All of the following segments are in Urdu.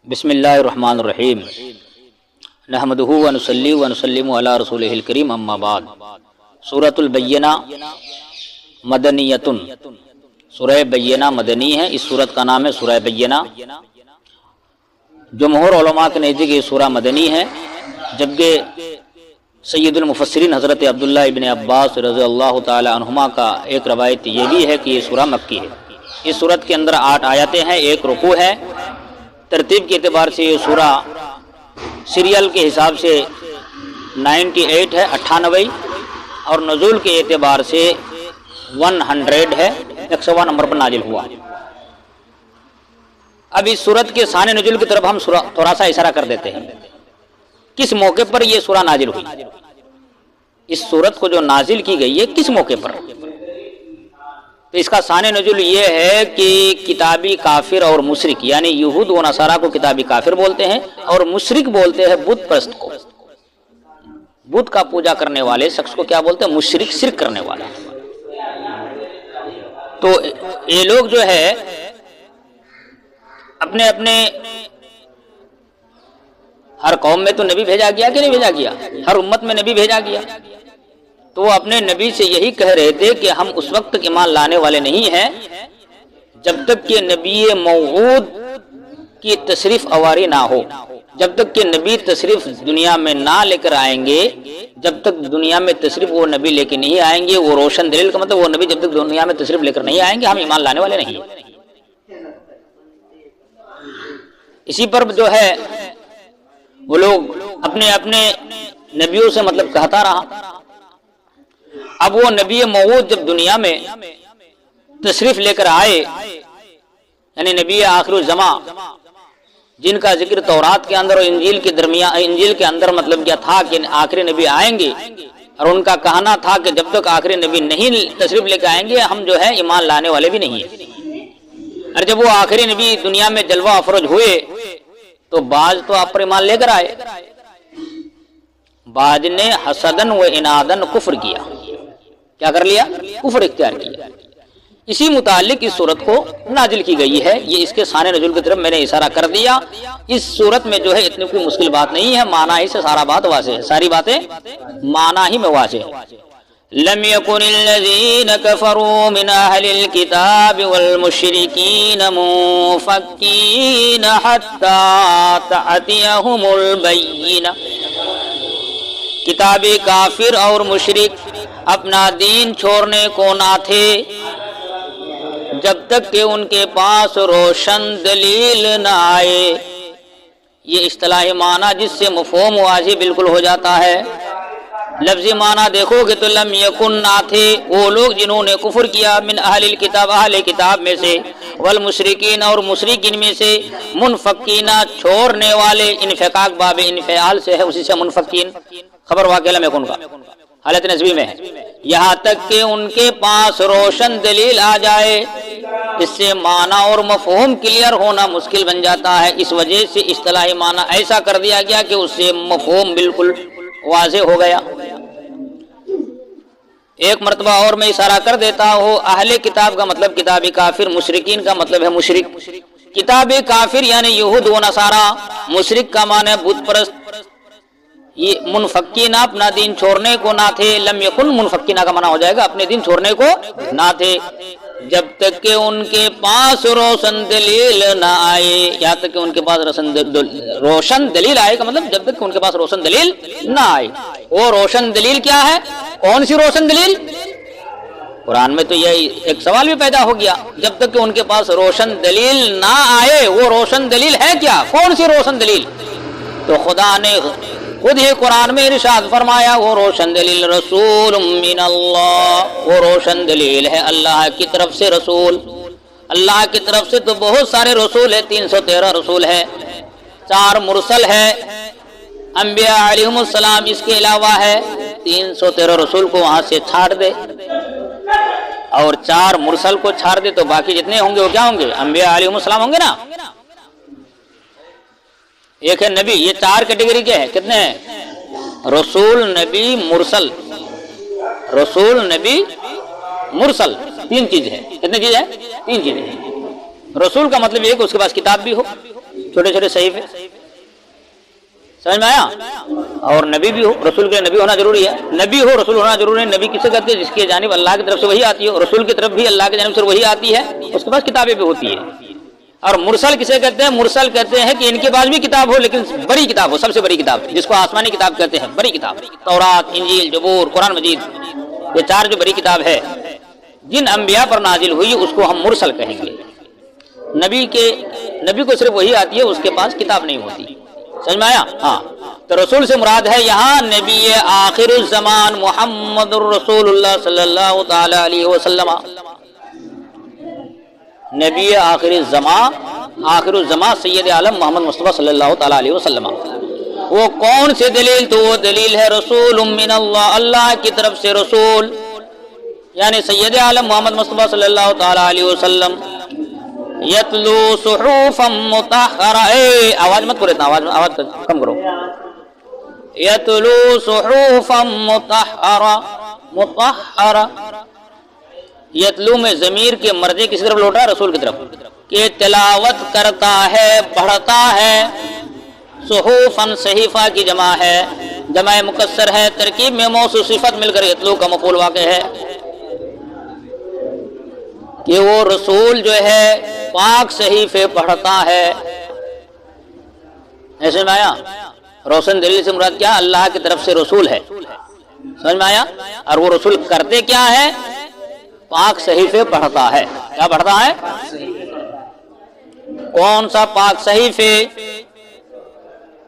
بسم اللہ الرحمن الرحیم نحمدہ ونصلی ونسلم علی رسولہ الکریم اما بعد۔ سورۃ البینہ مدنیۃ، سورہ بینہ مدنی ہے۔ اس سورت کا نام ہے سورہ بینہ۔ جمہور علماء کے نزدیک یہ سورہ مدنی ہے، جبکہ سید المفسرین حضرت عبداللہ ابن عباس رضی اللہ تعالی عنہما کا ایک روایت یہ بھی ہے کہ یہ سورہ مکی ہے۔ اس سورت کے اندر 8 آیتیں ہیں، ایک رکوع ہے۔ ترتیب کے اعتبار سے یہ سورہ سیریل کے حساب سے 98 ہے، 98، اور نزول کے اعتبار سے 100 ہے، 100واں نمبر پر نازل ہوا۔ اب اس سورت کے شان نزول کی طرف ہم تھوڑا سا اشارہ کر دیتے ہیں۔ کس موقع پر یہ سورہ نازل ہوئی؟ اس سورت کو جو نازل کی گئی ہے کس موقع پر؟ تو اس کا شان نزول یہ ہے کہ کتابی کافر اور مشرک، یعنی یہود و نصارہ کو کتابی کافر بولتے ہیں اور مشرک بولتے ہیں بت پرست کو۔ بت کا پوجا کرنے والے شخص کو کیا بولتے ہیں؟ مشرک، شرک کرنے والا۔ تو یہ لوگ جو ہے اپنے اپنے ہر قوم میں تو نبی بھیجا گیا کہ نہیں بھیجا گیا؟ ہر امت میں نبی بھیجا گیا۔ تو وہ اپنے نبی سے یہی کہہ رہے تھے کہ ہم اس وقت تک ایمان لانے والے نہیں ہیں جب تک کہ نبی موعود کی تشریف آوری نہ ہو، جب تک کہ نبی تشریف دنیا میں نہ لے کر آئیں گے، جب تک دنیا میں تشریف وہ نبی لے کے نہیں آئیں گے، وہ روشن دلیل کا مطلب وہ نبی جب تک دنیا میں تشریف لے کر نہیں آئیں گے ہم ایمان لانے والے نہیں ہیں۔ اسی پر جو ہے وہ لوگ اپنے اپنے نبیوں سے مطلب کہتا رہا۔ اب وہ نبی موعود جب دنیا میں تشریف لے کر آئے، یعنی نبی آخر الزماں جن کا ذکر تورات کے اندر اور انجیل کے اندر مطلب کیا تھا کہ آخری نبی آئیں گے، اور ان کا کہنا تھا کہ جب تک آخری نبی نہیں تشریف لے کر آئیں گے ہم جو ہے ایمان لانے والے بھی نہیں ہیں۔ اور جب وہ آخری نبی دنیا میں جلوہ افروز ہوئے تو بعض تو آپ پر ایمان لے کر آئے، بعض نے حسدن و انادن کفر کیا۔ کیا کر لیا؟ کفر اختیار کیا۔ اسی متعلق اس صورت کو نازل کی گئی ہے۔ یہ اس کے شان نزول کی طرف میں نے اشارہ کر دیا۔ اس صورت میں جو ہے اتنی کوئی مشکل بات نہیں ہے، معنی ہی سے سارا بات واضح ہے، ساری باتیں معنی ہی میں واضح ہے۔ لم يكن الذين كفروا من اهل الكتاب والمشركين منفكين حتى تأتيهم البينة۔ کتابی کافر اور مشرک اپنا دین چھوڑنے کو نہ تھے جب تک کہ ان کے پاس روشن دلیل نہ آئے۔ یہ اصطلاحی معنی جس سے مفہوم واضح بالکل ہو جاتا ہے۔ لفظی معنی دیکھو گے تو لم یکن نہ تھے وہ لوگ جنہوں نے کفر کیا، من اہل الکتاب اہل کتاب میں سے، والمشرکین اور مشرکین میں سے، منفکین چھوڑنے والے، انفقاق باب انفعال سے ہے، اسی سے منفکین خبر واقع لم یکن کا حالت نسبی میں ہے، یہاں تک کہ ان کے پاس روشن دلیل آ جائے۔ اس سے معنی اور مفہوم کلیئر ہونا مشکل بن جاتا ہے، اس وجہ سے اصطلاحی معنی ایسا کر دیا گیا کہ اس سے مفہوم بالکل واضح ہو گیا۔ ایک مرتبہ اور میں اشارہ کر دیتا ہوں، اہل کتاب کا مطلب کتابی کافر، مشرکین کا مطلب ہے مشرک۔ کتابی کافر یعنی یہود و نصارہ، مشرک کا معنی ہے بت پرست۔ یہ منفکین اپنا دین چھوڑنے کو نہ تھے، لم یکن منفکین کا معنی ہو جائے گا اپنے دین چھوڑنے کو نہ تھے جب تک کہ ان کے پاس روشن دلیل نہ آئے، یہاں تک کہ ان کے پاس روشن دلیل آئے کا مطلب جب تک کہ ان کے پاس روشن دلیل نہ آئے۔ وہ روشن دلیل کیا ہے؟ کون سی روشن دلیل؟ قرآن میں تو یہ ایک سوال بھی پیدا ہو گیا، جب تک کہ ان کے پاس روشن دلیل نہ آئے وہ روشن دلیل ہے کیا؟ کون سی روشن دلیل؟ تو خدا نے خود ہی قرآن میں ارشاد فرمایا وہ روشن دلیل رسول من اللہ، وہ روشن دلیل ہے اللہ کی طرف سے رسول۔ اللہ کی طرف سے تو بہت سارے رسول ہیں، 313 رسول ہے، 4 مرسل ہے، انبیاء علیہم السلام اس کے علاوہ ہے، 313 رسول کو وہاں سے چھاڑ دے اور 4 مرسل کو چھاڑ دے تو باقی جتنے ہوں گے وہ کیا ہوں گے؟ انبیاء علیہم السلام ہوں گے نا۔ ایک ہے نبی، یہ 4 کیٹیگری کے ہیں، کتنے ہیں؟ رسول، نبی، مرسل۔ رسول، نبی، مرسل، 3 چیز ہے۔ کتنے چیز ہے؟ 3 چیزیں ہیں۔ رسول کا مطلب یہ کہ اس کے پاس کتاب بھی ہو، چھوٹے چھوٹے صحیفے، سمجھ میں آیا؟ اور نبی بھی ہو، رسول کے نبی ہونا ضروری ہے، نبی ہو رسول ہونا ضروری ہے۔ نبی کسے کہتے ہیں؟ جس کی جانب اللہ کی طرف سے وحی آتی ہے، رسول کی طرف بھی اللہ کی جانب سے وحی آتی ہے، اس کے پاس کتابیں بھی ہوتی ہے۔ اور مرسل کسے کہتے ہیں؟ مرسل کہتے ہیں کہ ان کے پاس بھی کتاب ہو لیکن بڑی کتاب ہو، سب سے بڑی کتاب، جس کو آسمانی کتاب کہتے ہیں، بڑی کتاب، تورات، انجیل، زبور، قرآن مجید، یہ چار جو بڑی کتاب ہے جن انبیاء پر نازل ہوئی اس کو ہم مرسل کہیں گے۔ نبی کو صرف وہی آتی ہے، اس کے پاس کتاب نہیں ہوتی، سمجھ میں آیا؟ ہاں، تو رسول سے مراد ہے یہاں نبی آخر الزمان محمد الرسول اللہ صلی اللہ تعالی علیہ وسلم، نبی آخر الزمان سید عالم محمد مصطفیٰ صلی اللہ تعالی علیہ وسلم۔ وہ کون سے دلیل؟ تو وہ دلیل ہے رسول من اللہ، اللہ کی طرف سے رسول، یعنی سید عالم محمد مصطفیٰ صلی اللہ تعالی علیہ وسلم یتلو صحفا مطہرہ، آواز مت کرو اتنا، آواز کم کرو، یتلو صحفا مطہرہ، یتلو میں ضمیر کے مرجع کسی طرف لوٹا؟ رسول کی طرف، کہ تلاوت کرتا ہے، پڑھتا ہے، صحفا صحیفہ کی جمع ہے، جمع مکسر ہے، ترکیب میں موصوف صفت مل کر یتلو کا مفعول واقع ہے، کہ وہ رسول جو ہے پاک صحیفے پڑھتا ہے۔ ایسے میں آیا؟ روشن دلیل سے مراد کیا؟ اللہ کی طرف سے رسول ہے، سمجھ میں آیا؟ اور وہ رسول کرتے کیا ہے؟ پاک صحیفے پڑھتا ہے۔ کیا پڑھتا ہے؟ کون سا پاک صحیفے؟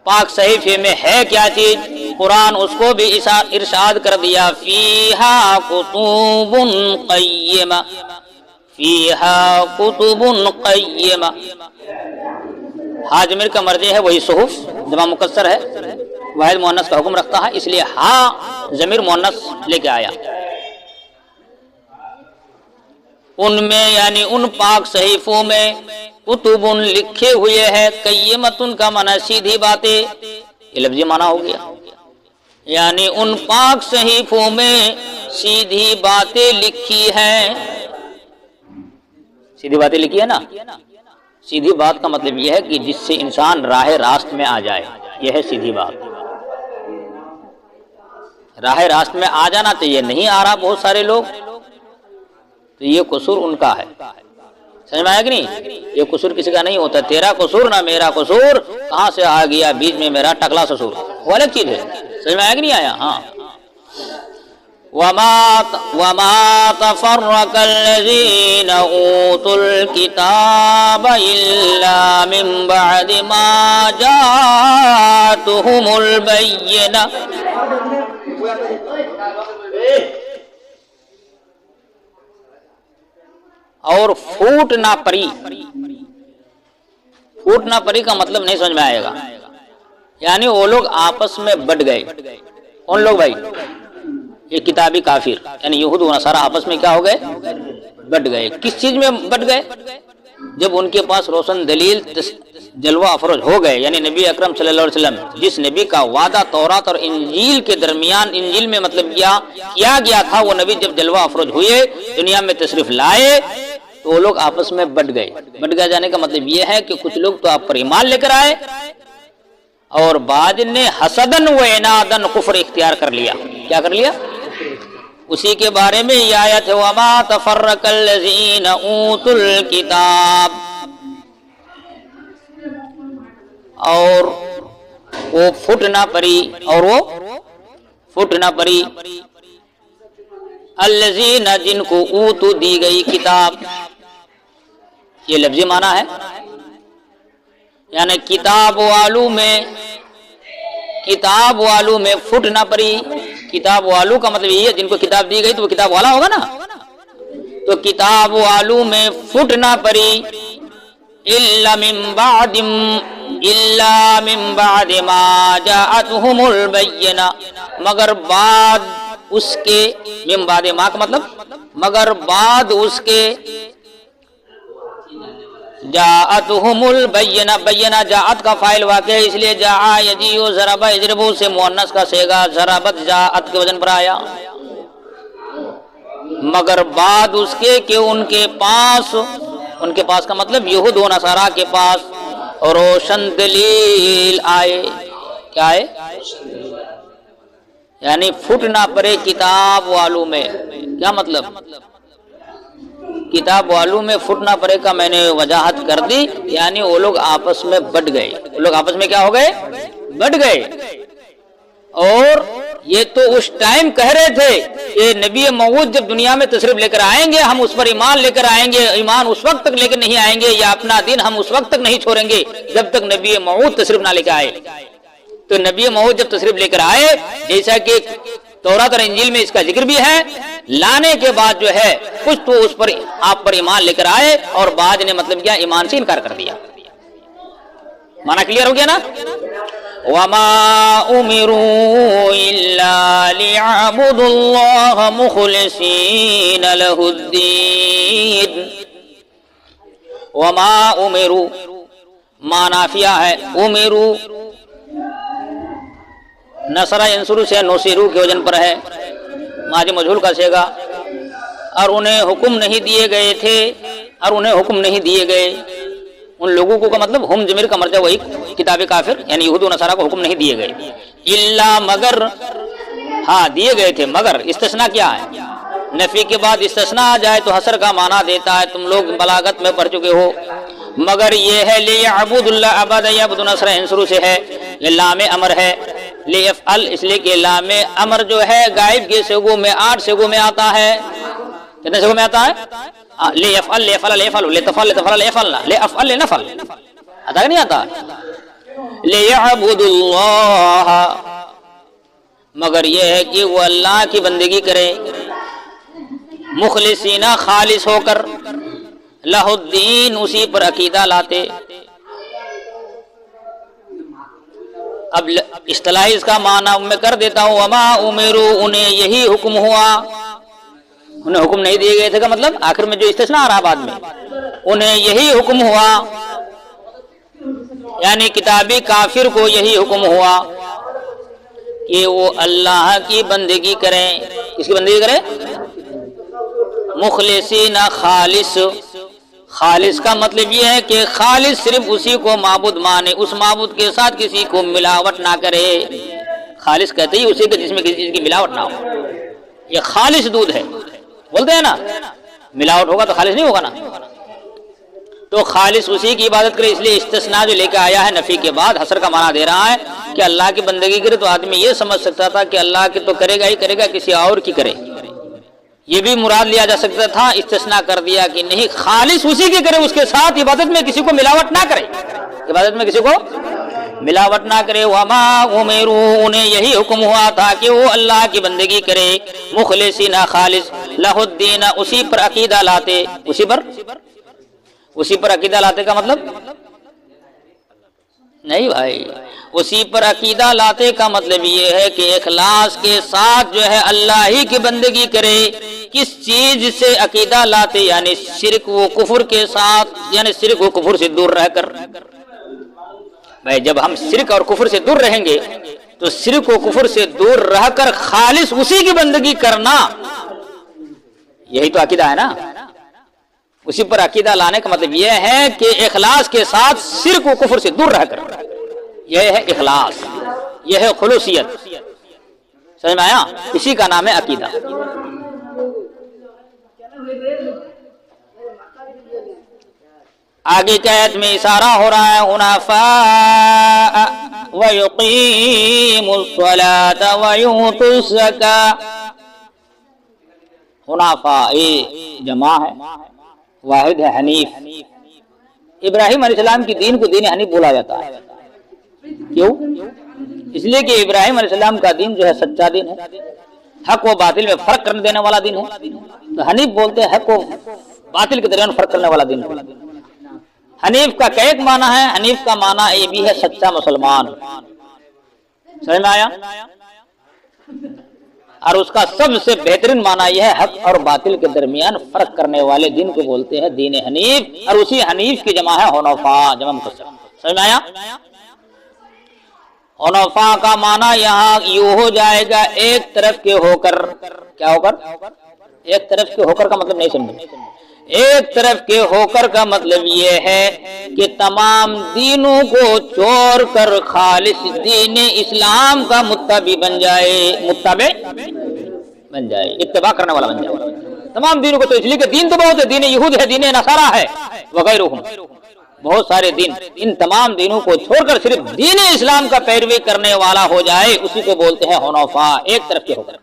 پاک صحیفے میں ہے کیا چیز؟ قرآن اس کو بھی ارشاد کر دیا، فیہا کتب قیمہ، فیہا کتب قیمہ، ہا ضمیر کا مرجع ہے وہی صحف، جمع مکسر ہے، واحد مؤنث کا حکم رکھتا ہے، اس لیے ہا ضمیر مؤنث لے کے آیا۔ ان میں یعنی ان پاک صحیفوں میں کتب لکھے ہوئے ہیں، قیمتن کا معنی سیدھی باتیں، یہ لفظی معنی ہو گیا، یعنی ان پاک صحیفوں میں سیدھی باتیں لکھی ہیں، سیدھی باتیں لکھی ہے نا، سیدھی بات کا مطلب یہ ہے کہ جس سے انسان راہ راست میں آ جائے، یہ ہے سیدھی بات، راہ راست میں آ جانا چاہیے، نہیں آ رہا بہت سارے لوگ، تو یہ قصور ان کا ہے، سمجھ میں آیا کہ نہیں؟ یہ قصور کسی کا نہیں ہوتا، تیرا قصور نہ میرا قصور، کہاں سے آ گیا بیچ میں میرا ٹکلا سسور، وہ الگ چیز ہے، سمجھ میں آیا کہ نہیں آیا؟ ہاں، وَمَا تَفَرَّقَ الَّذِينَ أُوتُوا الْكِتَابَ إِلَّا مِن بَعْدِ مَا جَاءَتْهُمُ الْبَيِّنَةُ، اور پھوٹ نہ پڑی، پھوٹ نہ پڑی کا مطلب نہیں سمجھ میں آئے گا، یعنی وہ لوگ آپس میں بٹ گئے، کون لوگ بھائی؟ یہ کتابی کافر، یعنی یہود و نصارہ آپس میں کیا ہو گئے؟ بٹ گئے۔ کس چیز میں بٹ گئے؟ جب ان کے پاس روشن دلیل جلوہ افروز ہو گئے، یعنی نبی اکرم صلی اللہ علیہ وسلم جس نبی کا وعدہ تورات اور انجیل کے درمیان، انجیل میں مطلب کیا گیا تھا، وہ نبی جب جلوہ افروز ہوئے، دنیا میں تشریف لائے، تو وہ لوگ آپس میں بٹ گئے۔ بٹ گئے جانے کا مطلب یہ ہے کہ کچھ لوگ تو آپ پر ایمان لے کر آئے اور بعض نے حسدن و عنادن کفر اختیار کر لیا۔ کیا کر لیا؟ اسی کے بارے میں یہ آیت ہے، وَمَا تَفَرَّقَ الَّذِينَ أُوتُوا الْكِتَابَ، اور وہ پھٹ نہ پڑی، اور وہ پھٹ نہ پڑی، الذین جن کو اوتو دی گئی کتاب، یہ لفظی معنی ہے، یعنی کتاب والوں میں پھٹ نہ پڑی۔ کتاب والوں کا مطلب یہ ہے جن کو کتاب دی گئی تو وہ کتاب والا ہوگا نا، تو کتاب والوں میں پھٹ نہ پڑی، الا من بعد ما جاءتهم البینہ، مگر بعد اس کے، من بعد ما کا مطلب مگر بعد اس کے، جاءتهم البینہ، بینہ جاءت کا فاعل واقع ہے، اس لیے جاء یجیء ضرب یضرب سے مؤنث کا صیغہ ضربت جاءت کے وزن پر آیا، مگر بعد اس کے کہ ان کے پاس کا مطلب یہود و نصارہ کے پاس، اور روشن دلیل آئے. کیا آئے؟ یعنی پھٹ نہ پڑے کتاب والوں میں. کیا مطلب؟ کتاب والوں میں پھٹ نہ پڑے کا میں نے وضاحت کر دی. یعنی وہ لوگ آپس میں بٹ گئے. وہ لوگ آپس میں کیا ہو گئے؟ بٹ گئے. اور یہ تو اس ٹائم کہہ رہے تھے کہ نبی موعود جب دنیا میں تشریف لے کر آئیں گے ہم اس پر ایمان لے کر آئیں گے. ایمان اس وقت تک لے کر نہیں آئیں گے یا اپنا دین ہم اس وقت تک نہیں چھوڑیں گے جب تک نبی موعود تشریف نہ لے کر آئے. تو نبی موعود جب تشریف لے کر آئے، جیسا کہ تورات اور انجیل میں اس کا ذکر بھی ہے، لانے کے بعد جو ہے کچھ تو اس پر آپ پر ایمان لے کر آئے اور بعد نے مطلب کیا ایمان سے انکار کر دیا. معنی کلیئر ہو گیا نا؟ وَمَا أُمِرُوا إِلَّا لِيَعْبُدُوا اللَّهَ مُخْلِصِينَ لَهُ الدِّينَ. وَمَا أُمِرُوا معنافیہ ہے. اُمِرُوا نصرہ ینصرو سے نصیرو کے وزن پر ہے، ماضی مجہول کا صیغہ. اور انہیں حکم نہیں دیے گئے تھے، اور انہیں حکم نہیں دیے گئے. ان لوگوں کو کا مطلب ہم ضمیر کا مرجع وہی کتاب کافر یعنی یہود و نصارہ کو حکم نہیں دیے گئے. الا مگر، ہاں دیے گئے تھے مگر. استثناء کیا ہے؟ نفی کے بعد استثناء آ جائے تو حصر کا معنی دیتا ہے. تم لوگ بلاغت میں پڑھ چکے ہو. مگر یہ ہے لیعبد اللہ عبد یعبد نصر ینصرو سے ہے. یہ لام امر ہے. لیفعل اس لیے کہ لام امر جو ہے غائب کے صیغوں میں 8 صیغوں میں آتا ہے. کتنے صیغوں میں آتا ہے؟ لیفعل لیفعل لیفعل لتفعل لتفعل لیفعل لیفعل لنفعل. آتا کہ نہیں آتا؟ لیعبد اللہ مگر یہ ہے کہ وہ اللہ کی بندگی کرے مخلصین خالص ہو کر، لہ الدین اسی پر عقیدہ لاتے. اب اصطلاحی اس کا معنی میں کر دیتا ہوں. وما امروا انہیں یہی حکم ہوا. انہیں حکم نہیں دیے گئے تھے کا مطلب آخر میں جو استثناء آ رہا بعد میں انہیں یہی حکم ہوا. یعنی کتابی کافر کو یہی حکم ہوا کہ وہ اللہ کی بندگی کریں. کس کی بندگی کریں؟ مخلصین خالص. خالص کا مطلب یہ ہے کہ خالص صرف اسی کو معبود مانے، اس معبود کے ساتھ کسی کو ملاوٹ نہ کرے. خالص کہتے ہی اسی کے جس میں کسی چیز کی ملاوٹ نہ ہو. یہ خالص دودھ ہے بولتے ہیں نا. ملاوٹ ہوگا تو خالص نہیں ہوگا نا. تو خالص اسی کی عبادت کرے. اس لیے استثناء جو لے کے آیا ہے نفی کے بعد حصر کا معنی دے رہا ہے کہ اللہ کی بندگی کرے. تو آدمی یہ سمجھ سکتا تھا کہ اللہ کی تو کرے گا ہی کرے گا، کسی اور کی کرے. یہ بھی مراد لیا جا سکتا تھا. استثناء کر دیا کہ نہیں خالص اسی کی کرے، اس کے ساتھ عبادت میں کسی کو ملاوٹ نہ کرے. عبادت میں کسی کو ملاوٹ نہ کرے. وما امروا انہیں یہی حکم ہوا تھا کہ وہ اللہ کی بندگی کرے مخلصین خالص لہ الدین اسی پر عقیدہ لاتے. اسی پر عقیدہ لاتے کا مطلب نہیں بھائی. اسی پر عقیدہ لاتے کا مطلب یہ ہے کہ اخلاص کے ساتھ جو ہے اللہ ہی کی بندگی کرے. کس چیز سے عقیدہ لاتے؟ یعنی شرک و کفر کے ساتھ، یعنی شرک و کفر سے دور رہ کر. بھائی جب ہم شرک اور کفر سے دور رہیں گے تو شرک و کفر سے دور رہ کر خالص اسی کی بندگی کرنا، یہی تو عقیدہ ہے نا. اسی پر عقیدہ لانے کا مطلب یہ ہے کہ اخلاص کے ساتھ شرک و کفر سے دور رہ کر. یہ ہے اخلاص، یہ ہے خلوصیت. سمجھ میں آیا؟ اسی کا نام ہے عقیدہ. آگے کے آیت میں اشارہ ہو رہا ہے حنفاء وَيُقِيمُوا الصَّلَاةَ وَيُؤْتُوا الزَّكَاةَ. حنفاء جمع ہے، واحد ہے حنیف. ابراہیم علیہ السلام کی دین کو دین حنیف بولا جاتا ہے. کیوں؟ اس لیے کہ ابراہیم علیہ السلام کا دین جو ہے سچا دین ہے، حق و باطل میں فرق کرنے دینے والا دین ہے. تو حنیف بولتے ہیں حق و باطل کے درمیان فرق کرنے والا دین ہے. حنیف کا ایک معنی ہے، حنیف کا معنی یہ بھی ہے سچا مسلمان. سمجھ میں آیا؟ اور اس کا سب سے بہترین معنی یہ ہے حق اور باطل کے درمیان فرق کرنے والے دین کو بولتے ہیں دین حنیف. اور اسی حنیف کی جمع ہے حنفاء، جمع مکسر. سمجھ میں آیا؟ حنفاء کا معنی یہاں یوں ہو جائے گا ایک طرف کے ہو کر. کیا ہو کر؟ ایک طرف کے ہو کر کا مطلب نہیں سمجھے. ایک طرف کے ہو کر کا مطلب یہ ہے کہ تمام دینوں کو چھوڑ کر خالص دین اسلام کا متبع بن جائے، متبع بن جائے، اتباع کرنے والا بن جائے تمام دینوں کو۔ تو اس لیے کہ دین تو بہت ہے، دین یہود ہے، دین نصارہ ہے وغیرہم، بہت سارے دین، ان تمام دینوں کو چھوڑ کر صرف دین اسلام کا پیروی کرنے والا ہو جائے، اسی کو بولتے ہیں حنفاء، ایک طرف کے ہو کر۔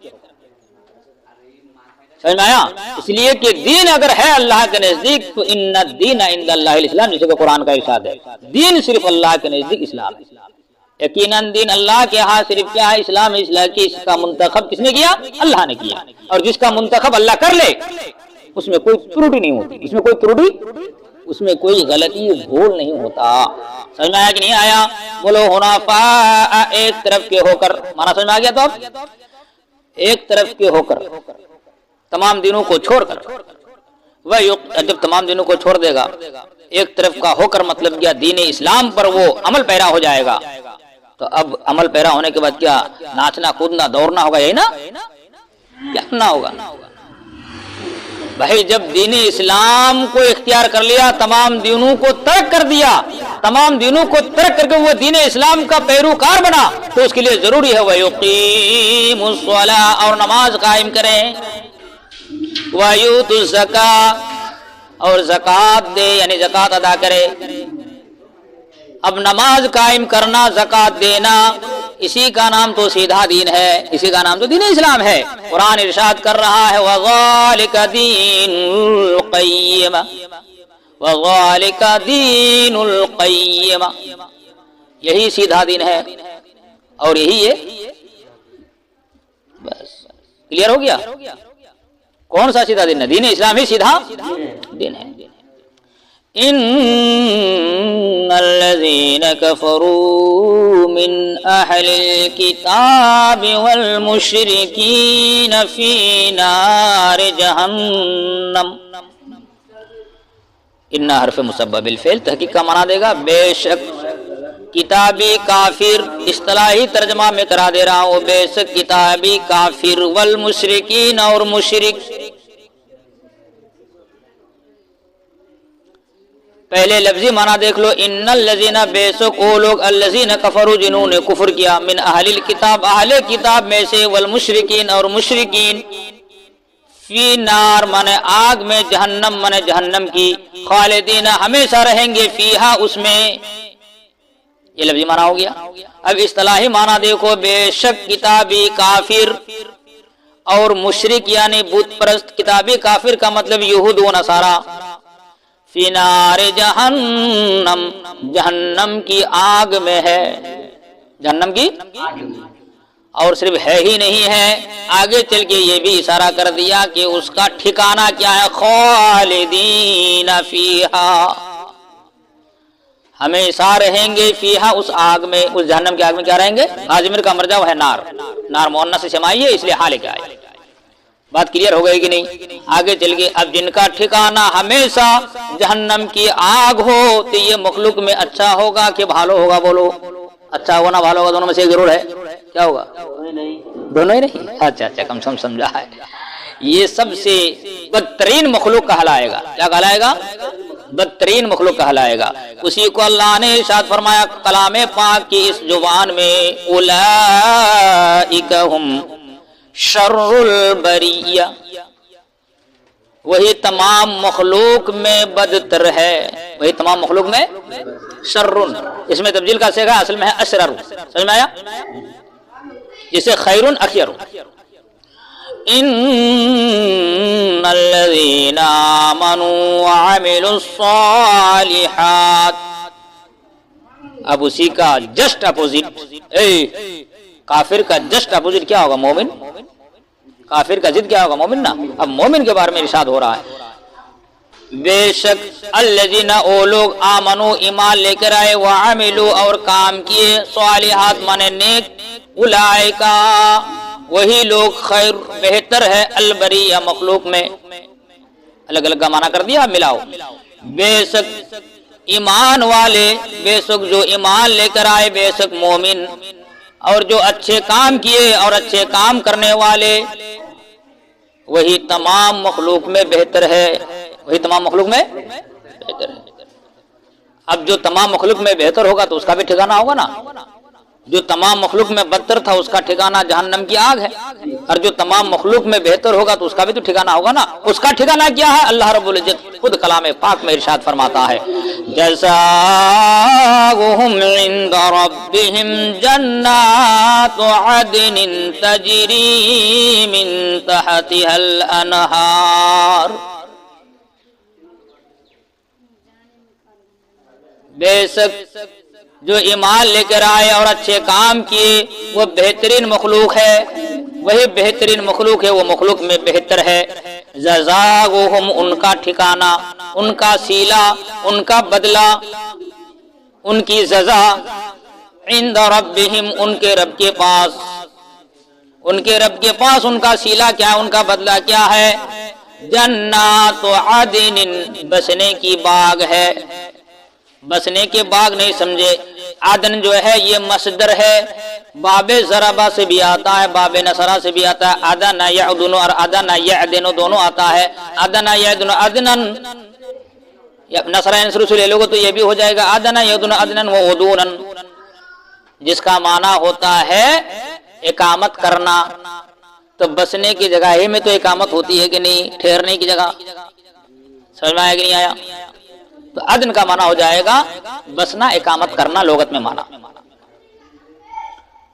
سمجھ میں آیا؟ اس لیے کہ دین اگر ہے اللہ کے نزدیک تو ان الدین عند اللہ الاسلام، جیسے کہ قرآن کا ارشاد ہے، دین صرف اللہ کے نزدیک اسلام ہے۔ یقیناً دین اللہ کے ہاں صرف کیا ہے؟ اسلام ہے۔ اسلام کی اس کا منتخب کس نے کیا؟ اللہ نے کیا، اور جس کا منتخب اللہ کر لے اس میں کوئی ترٹی نہیں ہوتی، اس میں کوئی ترٹی، اس میں کوئی غلطی بھول نہیں ہوتا۔ سمجھ میں آیا کہ نہیں آیا؟ بولو حنفاء، ایک طرف کے ہو کر، مانا سمجھ میں آ گیا؟ تو اب ایک طرف کے ہو کر، تمام دینوں کو چھوڑ کر، وہ جب تمام دینوں کو چھوڑ دے گا، ایک طرف کا ہو کر مطلب کیا؟ دین اسلام پر وہ عمل پیرا ہو جائے گا۔ تو اب عمل پیرا ہونے کے بعد کیا؟ ناچنا کودنا دوڑنا ہوگا، یہی نا؟ کیا کرنا ہوگا بھائی؟ جب دین اسلام کو اختیار کر لیا، تمام دینوں کو ترک کر دیا، تمام دینوں کو ترک کر کے وہ دین اسلام کا پیروکار بنا، تو اس کے لیے ضروری ہے وَيُقِيمُ الصَّلَاةَ، اور نماز قائم کریں، وَيُؤْتُ الزَّكَاةَ، اور زکوٰۃ دے، یعنی زکوٰۃ ادا کرے۔ اب نماز قائم کرنا، زکوٰۃ دینا، اسی کا نام تو سیدھا دین ہے، اسی کا نام تو دین اسلام ہے۔ قرآن ارشاد کر رہا ہے وَذَلِكَ دِينُ الْقَيِّمَةِ، وَذَلِكَ دِينُ الْقَيِّمَةِ، یہی سیدھا دین ہے اور یہی ہے۔ بس کلیئر ہو گیا؟ کون سا سیدھا دین ہے؟ دین اسلام ہی سیدھا دین ہے۔ ان الذين كفروا من اهل الكتاب والمشركين في نار جہنم، ان حرف مسبب بالفعل، تحقیق کا معنی دے گا بے شک کتابی کافر، اصطلاحی ترجمہ میں کرا دے رہا ہوں، بے شک کتابی کافر، والمشرکین، اور مشرک۔ پہلے لفظی معنی دیکھ لو، ان الذین، بے شک وہ لوگ، الذین کفروا، جنہوں نے کفر کیا، من اہل الکتاب، اہل کتاب میں سے، والمشرکین، اور مشرکین، فی نار مانے آگ میں، جہنم مانے جہنم کی، خالدین ہمیشہ رہیں گے، فیہا اس میں، یہ لفظی معنی ہو گیا۔ اب اصطلاحی معنی دیکھو، بے شک کتابی کافر اور مشرک یعنی بت پرست، کتابی کافر کا مطلب یہود و نصارہ، فی نار جہنم، جہنم کی آگ میں ہے، جہنم کی، اور صرف ہے ہی نہیں ہے، آگے چل کے یہ بھی اشارہ کر دیا کہ اس کا ٹھکانہ کیا ہے، خالدین فیہا، ہمیشہ رہیں گے، فیہا اس آگ میں، اس جہنم کی آگ میں کیا رہیں گے؟ آزمیر کا مرجع ہے نار، نار مؤنث سے سمائی ہے، اس لیے حال کیا ہے۔ بات کلیئر ہو گئی کہ نہیں؟ آگے چل کے اب جن کا ٹھکانہ ہمیشہ جہنم کی آگ ہو، تو یہ مخلوق میں اچھا ہوگا کہ بھالو ہوگا؟ بولو، اچھا ہوگا نہ بھالو ہوگا؟ دونوں میں سے ایک ضرور ہے، کیا ہوگا؟ دونوں ہی نہیں؟ اچھا اچھا، کم سم سمجھا ہے۔ یہ سب سے بدترین مخلوق کہلائے گا، کیا کہلائے گا؟ بدترین مخلوق کہلائے گا۔ اسی کو اللہ نے ارشاد فرمایا کلام پاک کی اس زبان میں، اولئک ہم شر البریہ، وہی تمام مخلوق میں بدتر ہے، وہی تمام مخلوق میں شر، اس میں تبدیل کا صیغہ اصل میں ہے اشرر، سمجھ میں آیا؟ جسے خیر اخیر۔ ان الذین آمنوا وعملوا الصالحات، اب اسی کا جسٹ اپوزٹ، کافر کا جسٹ اپوزٹ کیا ہوگا؟ مومن۔ کافر کا ضد کیا ہوگا؟ مومن نا۔ اب مومن کے بارے میں ارشاد ہو رہا ہے، بے شک الذین، او لوگ، آمنو ایمان لے کر آئے، وعملوا اور کام کیے، صالحات مانے نیک، اولئکا وہی لوگ، خیر بہتر ہے، البریہ مخلوق میں، الگ الگ کا معنی کر دیا، ملاؤ، بے شک ایمان والے، بے شک جو ایمان لے کر آئے، بے شک مومن، اور جو اچھے کام کیے اور اچھے کام کرنے والے، وہی تمام مخلوق میں بہتر ہے۔ وہی تمام مخلوق میں بہتر ہے۔ اب جو تمام مخلوق میں بہتر ہوگا تو اس کا بھی ٹھکانہ ہوگا نا، جو تمام مخلوق میں بدتر تھا اس کا ٹھکانہ جہنم کی آگ ہے، اور جو تمام مخلوق میں بہتر ہوگا تو اس کا بھی تو ٹھکانہ ہوگا نا۔ اس کا ٹھکانہ کیا ہے؟ اللہ رب العزت خود کلام پاک میں ارشاد فرماتا ہے جزاؤہم عند ربہم جنات عدن تجری من تحتها الانہار، بے شک جو ایمان لے کر آئے اور اچھے کام کیے وہ بہترین مخلوق ہے، وہی بہترین مخلوق ہے، وہ مخلوق میں بہتر ہے۔ جزاؤہم ان کا ٹھکانہ، ان کا صلہ، ان کا بدلہ، ان کی جزا عند ربہم ان کے رب کے پاس، ان کے رب کے پاس ان کا صلہ کیا ہے، ان کا بدلہ کیا ہے؟ جنات عدن، بسنے کی باغ ہے۔ بسنے کے باغ نہیں سمجھے، عدن جو ہے یہ مصدر ہے، باب ضربہ سے بھی آتا ہے، باب نصرہ سے بھی آتا ہے، عدن یعدن اور عدن یعدن دونوں آتا ہے۔ عدن یعدن عدنن، نصرہ نصر سے لے لوگے تو یہ بھی ہو جائے گا عدن یعدن عدنن و عدونن، جس کا معنی ہوتا ہے اقامت کرنا۔ تو بسنے کی جگہ ہی میں تو اقامت ہوتی ہے کہ نہیں، ٹھہرنے کی جگہ، سمجھ میں آیا کہ نہیں آیا؟ تو عدن کا معنی ہو جائے گا بسنا، اقامت کرنا لغت میں معنی۔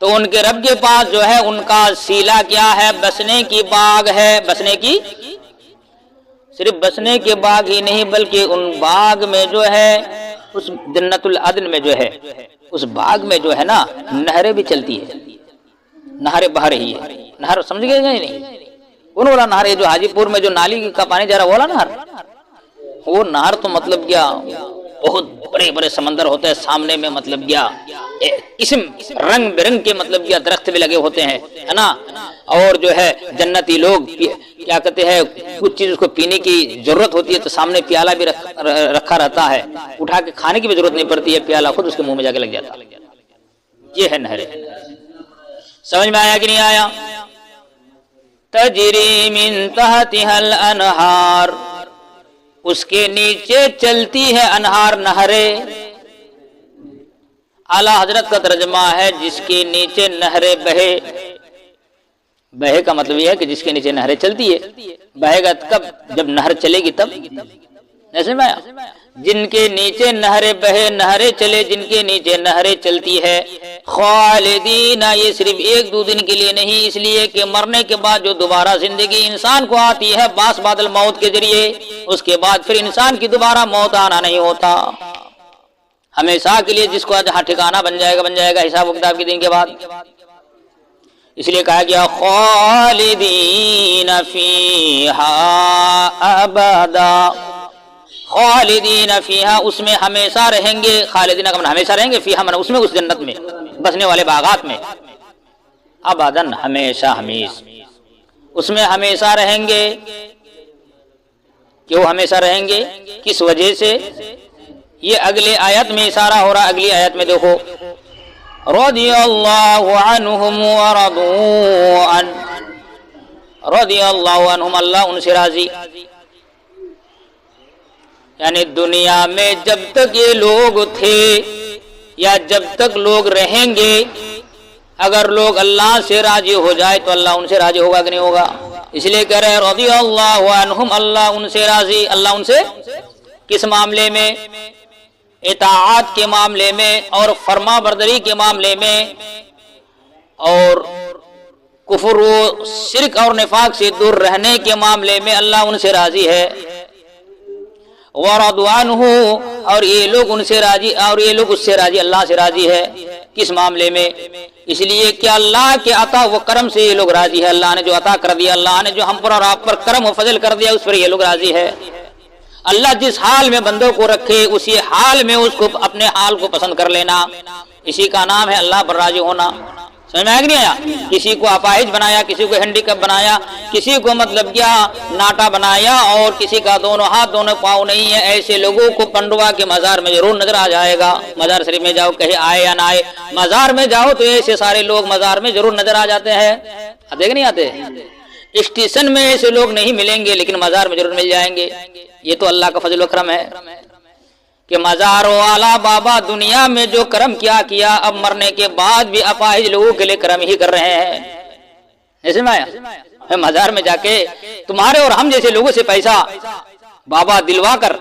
تو ان کے رب کے پاس جو ہے ان کا صلہ کیا ہے؟ بسنے کی باغ ہے۔ بسنے کی، صرف بسنے کے باغ ہی نہیں بلکہ ان باغ میں جو ہے، اس جنت العدن میں جو ہے، اس باغ میں جو ہے نا نہریں بھی چلتی ہے، نہریں بہہ رہی ہے۔ نہر سمجھ گئے یا نہیں؟ کون والا نہر ہے جو حاجی پور میں جو نالی کا پانی جا رہا ہے، وہ والا نہر؟ وہ نہر تو مطلب کیا بہت بڑے بڑے سمندر ہوتے ہیں سامنے میں، مطلب کیا قسم رنگ برنگ کے مطلب کیا درخت بھی لگے ہوتے ہیں، ہے نا؟ اور جو ہے جنتی لوگ کیا کہتے ہیں، کچھ چیز اس کو پینے کی ضرورت ہوتی ہے تو سامنے پیالہ بھی رکھا رہتا ہے، اٹھا کے کھانے کی بھی ضرورت نہیں پڑتی ہے، پیالہ خود اس کے منہ میں جا کے لگ جاتا ہے۔ یہ ہے نہریں۔ سمجھ میں آیا کہ نہیں آیا؟ تجری من تحتها الانہار، اس کے نیچے چلتی ہے انہار، نہریں۔ اعلیٰ حضرت کا ترجمہ ہے جس کے نیچے نہریں بہے۔ بہے کا مطلب یہ ہے کہ جس کے نیچے نہریں چلتی ہے۔ بہے گا کب؟ جب نہر چلے گی تب، ایسے میں جن کے نیچے نہریں بہے، نہریں چلے، جن کے نیچے نہریں چلتی ہے۔ خالدین، یہ صرف ایک دو دن کے لیے نہیں، اس لیے کہ مرنے کے بعد جو دوبارہ زندگی انسان کو آتی ہے باس بعد الموت کے ذریعے، اس کے بعد پھر انسان کی دوبارہ موت آنا نہیں ہوتا، ہمیشہ کے لیے جس کو جہاں ٹھکانہ بن جائے گا حساب و کتاب کے دن کے بعد۔ اس لیے کہا گیا خالدین فیہا ابدا، خالدین فیہا، اس میں ہمیشہ رہیں گے۔ خالدین کا معنی ہمیشہ رہیں گے، فیہا معنی اس میں، اس جنت میں، بسنے والے باغات میں، ابداً ہمیشہ ہمیش، اس میں ہمیشہ رہیں گے۔ کیوں ہمیشہ رہیں گے؟ کس وجہ سے؟ یہ اگلے آیت میں اشارہ ہو رہا، اگلی آیت میں دیکھو، رضی اللہ عنہم ورضوا عنہ، رضی اللہ عنہم، اللہ ان سے راضی، یعنی دنیا میں جب تک یہ لوگ تھے یا جب تک لوگ رہیں گے، اگر لوگ اللہ سے راضی ہو جائے تو اللہ ان سے راضی ہوگا کہ نہیں ہوگا؟ اس لیے کہہ رہے ہیں رضی اللہ عنہم، اللہ ان سے راضی۔ اللہ ان سے کس معاملے میں؟ اطاعت کے معاملے میں اور فرما برداری کے معاملے میں، اور کفر و شرک اور نفاق سے دور رہنے کے معاملے میں اللہ ان سے راضی ہے۔ ورضوا عنہ، اور یہ لوگ ان سے راضی، اور یہ لوگ اس سے راضی، اللہ سے راضی ہے۔ کس معاملے میں؟ اس لیے کہ اللہ کے عطا و کرم سے یہ لوگ راضی ہے، اللہ نے جو عطا کر دیا، اللہ نے جو ہم پر اور آپ پر کرم و فضل کر دیا، اس پر یہ لوگ راضی ہے۔ اللہ جس حال میں بندوں کو رکھے اسی حال میں اس کو اپنے حال کو پسند کر لینا، اسی کا نام ہے اللہ پر راضی ہونا۔ سمجھ میں آیا کہ نہیں آیا؟ کسی کو اپاہج بنایا، کسی کو ہینڈی کیپ بنایا، کسی کو مطلب کیا ناٹا بنایا، اور کسی کا دونوں ہاتھ دونوں پاؤں نہیں ہے، ایسے لوگوں کو پنڈوا کے مزار میں ضرور نظر آ جائے گا۔ مزار شریف میں جاؤ، کہیں آئے یا نہ آئے، مزار میں جاؤ تو ایسے سارے لوگ مزار میں ضرور نظر آ جاتے ہیں، آتے کہ نہیں آتے؟ اسٹیشن میں ایسے لوگ نہیں ملیں گے لیکن مزار میں ضرور مل جائیں گے. یہ تو اللہ کا فضل و کرم ہے کہ مزار والا بابا دنیا میں جو کرم کیا اب مرنے کے بعد بھی اپاہج لوگوں کے لیے کرم ہی کر رہے ہیں. ایسے میں مزار میں جا کے تمہارے اور ہم جیسے لوگوں سے پیسہ بابا دلوا کر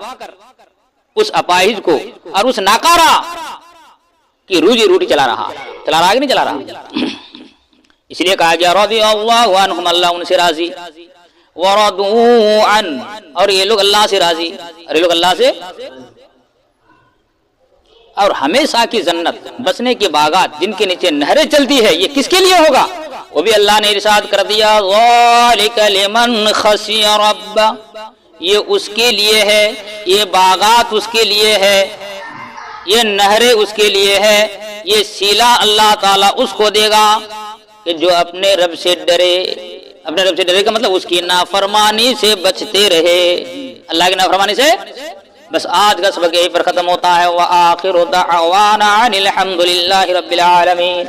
اس اپاہج کو اور اس ناکارہ کی روزی روٹی چلا رہا کہ نہیں چلا رہا. اس لیے کہا گیا رضی اللہ عنہم، اللہ ان سے راضی، ورضوا عن، اور یہ لوگ اللہ سے راضی اور یہ لوگ اللہ سے. اور ہمیشہ کی جنت، بسنے کے باغات جن کے نیچے نہریں چلتی ہے، یہ کس کے لیے ہوگا؟ وہ بھی اللہ نے ارشاد کر دیا ذالک لمن خشی رب، یہ اس کے لیے ہے، یہ باغات اس کے لیے ہے، یہ نہریں اس کے لیے ہے، یہ سیلا اللہ تعالیٰ اس کو دے گا کہ جو اپنے رب سے ڈرے. اپنے رب سے ڈرے کا مطلب اس کی نافرمانی سے بچتے رہے، اللہ کی نافرمانی سے. بس آج کا سبق یہی پر ختم ہوتا ہے. وآخر دعوانا ان الحمد للہ رب العالمین.